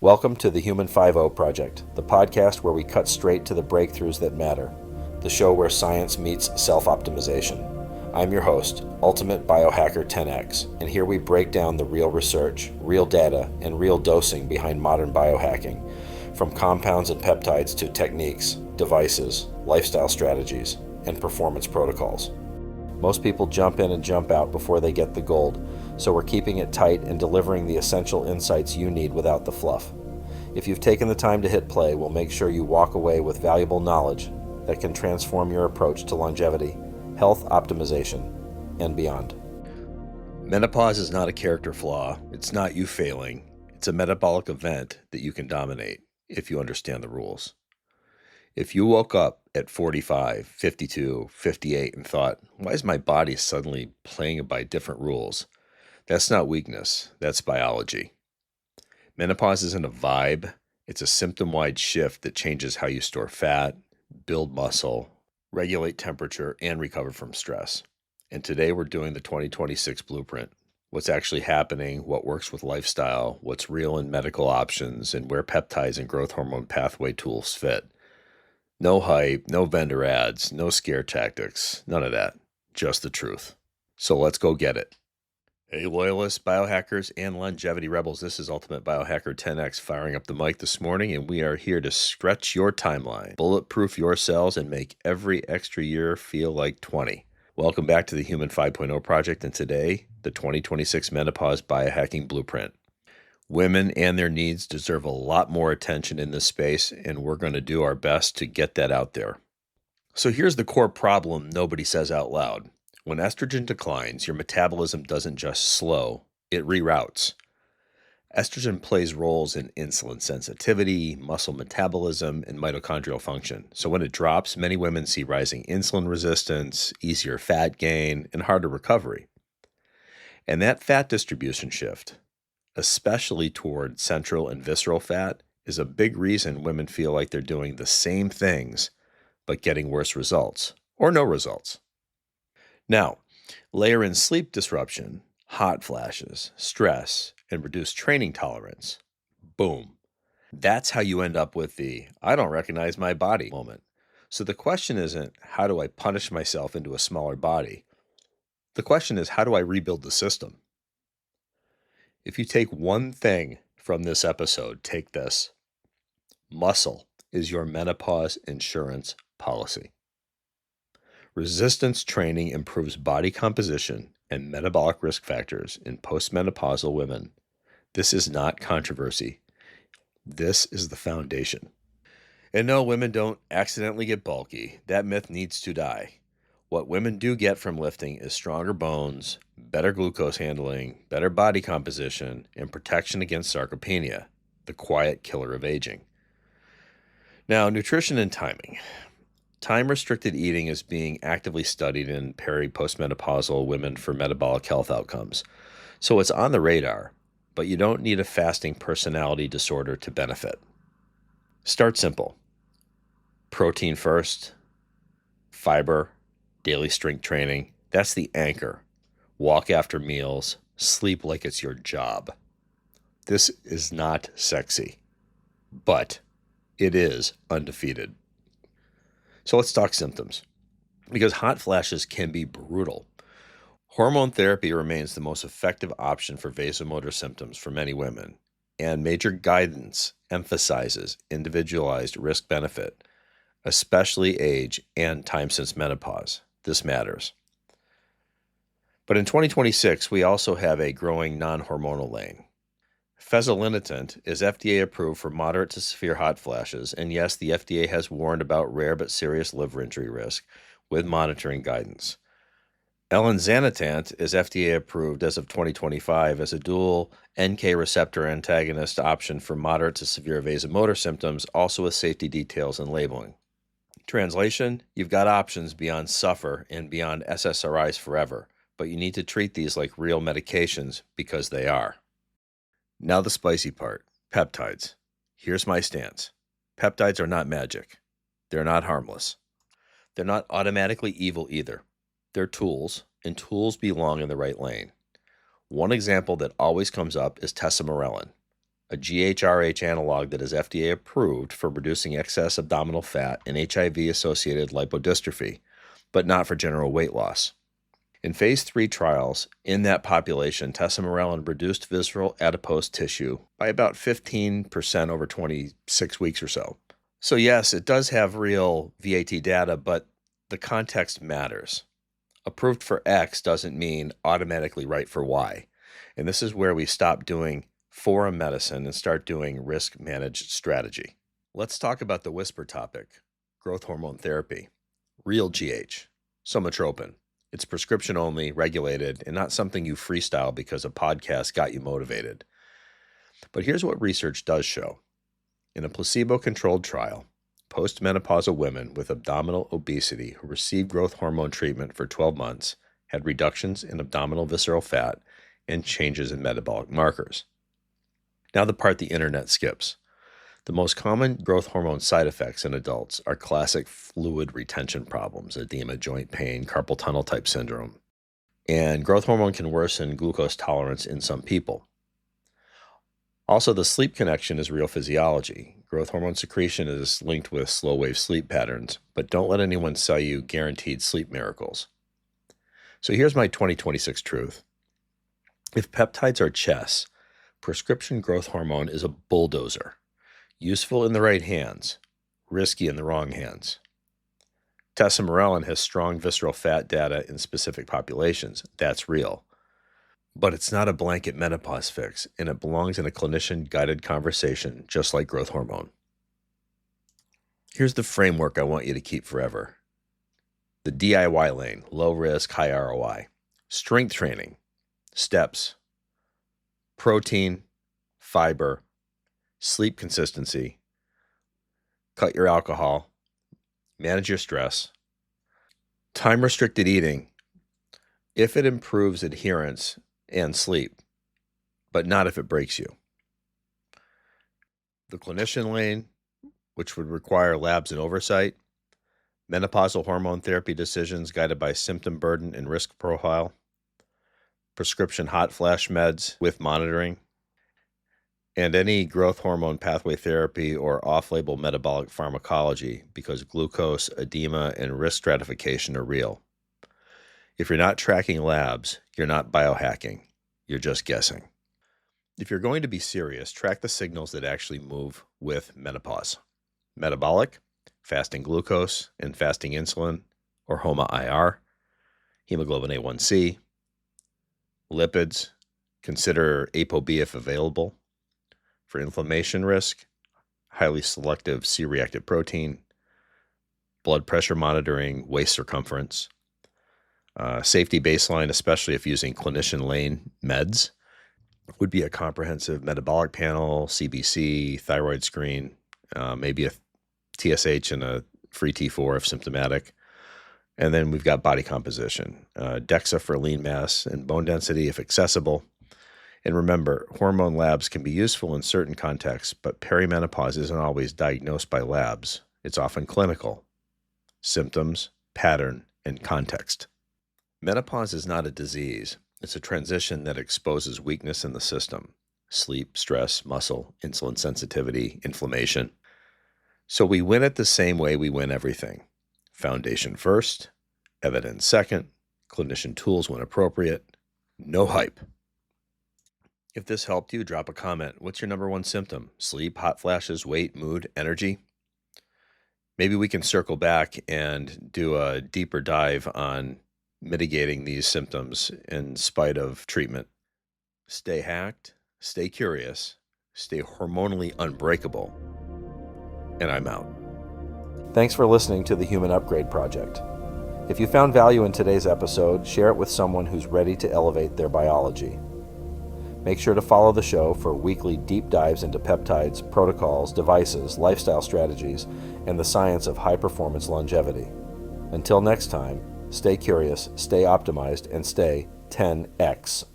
Welcome to the Human 5.0 Project, the podcast where we cut straight to the breakthroughs that matter, the show where science meets self-optimization. I'm your host, Ultimate Biohacker 10X, and here we break down the real research, real data, and real dosing behind modern biohacking, from compounds and peptides to techniques, devices, lifestyle strategies, and performance protocols. Most people jump in and jump out before they get the gold, so we're keeping it tight and delivering the essential insights you need without the fluff. If you've taken the time to hit play, we'll make sure you walk away with valuable knowledge that can transform your approach to longevity, health optimization, and beyond. Menopause is not a character flaw. It's not you failing. It's a metabolic event that you can dominate if you understand the rules. If you woke up at 45, 52, 58 and thought, why is my body suddenly playing by different rules? That's not weakness. That's biology. Menopause isn't a vibe. It's a symptom-wide shift that changes how you store fat, build muscle, regulate temperature, and recover from stress. And today we're doing the 2026 blueprint. What's actually happening, what works with lifestyle, what's real in medical options, and where peptides and growth hormone pathway tools fit. No hype, no vendor ads, no scare tactics, none of that. Just the truth. So let's go get it. Hey loyalists, biohackers, and longevity rebels, this is Ultimate Biohacker 10X firing up the mic this morning, and we are here to stretch your timeline, bulletproof your cells, and make every extra year feel like 20. Welcome back to the Human 5.0 Project, and today, the 2026 Menopause Biohacking Blueprint. Women and their needs deserve a lot more attention in this space, and we're going to do our best to get that out there. So here's the core problem nobody says out loud. When estrogen declines, your metabolism doesn't just slow, it reroutes. Estrogen plays roles in insulin sensitivity, muscle metabolism, and mitochondrial function. So when it drops, many women see rising insulin resistance, easier fat gain, and harder recovery. And that fat distribution shift, especially toward central and visceral fat, is a big reason women feel like they're doing the same things, but getting worse results, or no results. Now, layer in sleep disruption, hot flashes, stress, and reduced training tolerance. Boom. That's how you end up with the I don't recognize my body moment. So the question isn't, how do I punish myself into a smaller body? The question is, how do I rebuild the system? If you take one thing from this episode, take this. Muscle is your menopause insurance policy. Resistance training improves body composition and metabolic risk factors in postmenopausal women. This is not controversy. This is the foundation. And no, women don't accidentally get bulky. That myth needs to die. What women do get from lifting is stronger bones, better glucose handling, better body composition, and protection against sarcopenia, the quiet killer of aging. Now, nutrition and timing. Time-restricted eating is being actively studied in peri-postmenopausal women for metabolic health outcomes. So it's on the radar, but you don't need a fasting personality disorder to benefit. Start simple. Protein first, fiber, daily strength training. That's the anchor. Walk after meals, sleep like it's your job. This is not sexy, but it is undefeated. So let's talk symptoms, because hot flashes can be brutal. Hormone therapy remains the most effective option for vasomotor symptoms for many women, and major guidance emphasizes individualized risk-benefit, especially age and time since menopause. This matters. But in 2026, we also have a growing non-hormonal lane. Fezolinetant is FDA approved for moderate to severe hot flashes, and yes, the FDA has warned about rare but serious liver injury risk with monitoring guidance. Elinzanetant is FDA approved as of 2025 as a dual NK receptor antagonist option for moderate to severe vasomotor symptoms, also with safety details and labeling. Translation, you've got options beyond suffer and beyond SSRIs forever, but you need to treat these like real medications because they are. Now the spicy part, peptides. Here's my stance. Peptides are not magic. They're not harmless. They're not automatically evil either. They're tools, and tools belong in the right lane. One example that always comes up is tesamorelin. a GHRH analog that is FDA approved for reducing excess abdominal fat and HIV-associated lipodystrophy, but not for general weight loss. In phase 3 trials, in that population, tesamorelin reduced visceral adipose tissue by about 15% over 26 weeks or so. So yes, it does have real VAT data, but the context matters. Approved for X doesn't mean automatically right for Y. And this is where we stop doing forum medicine and start doing risk-managed strategy. Let's talk about the whisper topic, growth hormone therapy, real GH, somatropin. It's prescription only, regulated, and not something you freestyle because a podcast got you motivated. But here's what research does show. In a placebo-controlled trial, postmenopausal women with abdominal obesity who received growth hormone treatment for 12 months had reductions in abdominal visceral fat and changes in metabolic markers. Now the part the internet skips. The most common growth hormone side effects in adults are classic fluid retention problems, edema, joint pain, carpal tunnel type syndrome. And growth hormone can worsen glucose tolerance in some people. Also, the sleep connection is real physiology. Growth hormone secretion is linked with slow wave sleep patterns, but don't let anyone sell you guaranteed sleep miracles. So here's my 2026 truth. If peptides are chess, prescription growth hormone is a bulldozer. Useful in the right hands, risky in the wrong hands. Tesamorelin has strong visceral fat data in specific populations. That's real. But it's not a blanket menopause fix, and it belongs in a clinician-guided conversation, just like growth hormone. Here's the framework I want you to keep forever. The DIY lane, low risk, high ROI. Strength training, steps, protein, fiber, sleep consistency, cut your alcohol, manage your stress, time-restricted eating if it improves adherence and sleep, but not if it breaks you. The clinician lane, which would require labs and oversight, menopausal hormone therapy decisions guided by symptom burden and risk profile, prescription hot flash meds with monitoring, and any growth hormone pathway therapy or off-label metabolic pharmacology because glucose, edema, and risk stratification are real. If you're not tracking labs, you're not biohacking. You're just guessing. If you're going to be serious, track the signals that actually move with menopause. Metabolic, fasting glucose and fasting insulin, or HOMA-IR, hemoglobin A1C, lipids, consider ApoB if available. For inflammation risk, highly selective C-reactive protein, blood pressure monitoring, waist circumference, safety baseline, especially if using clinician lane meds, would be a comprehensive metabolic panel, CBC, thyroid screen, maybe a TSH and a free T4 if symptomatic. And then we've got body composition, DEXA for lean mass and bone density if accessible. And remember, hormone labs can be useful in certain contexts, but perimenopause isn't always diagnosed by labs. It's often clinical. Symptoms, pattern, and context. Menopause is not a disease. It's a transition that exposes weakness in the system. Sleep, stress, muscle, insulin sensitivity, inflammation. So we win it the same way we win everything. Foundation first, evidence second, clinician tools when appropriate, no hype. If this helped you, drop a comment. What's your number one symptom? Sleep, hot flashes, weight, mood, energy? Maybe we can circle back and do a deeper dive on mitigating these symptoms in spite of treatment. Stay hacked, stay curious, stay hormonally unbreakable, and I'm out. Thanks for listening to the Human Upgrade Project. If you found value in today's episode, share it with someone who's ready to elevate their biology. Make sure to follow the show for weekly deep dives into peptides, protocols, devices, lifestyle strategies, and the science of high-performance longevity. Until next time, stay curious, stay optimized, and stay 10x.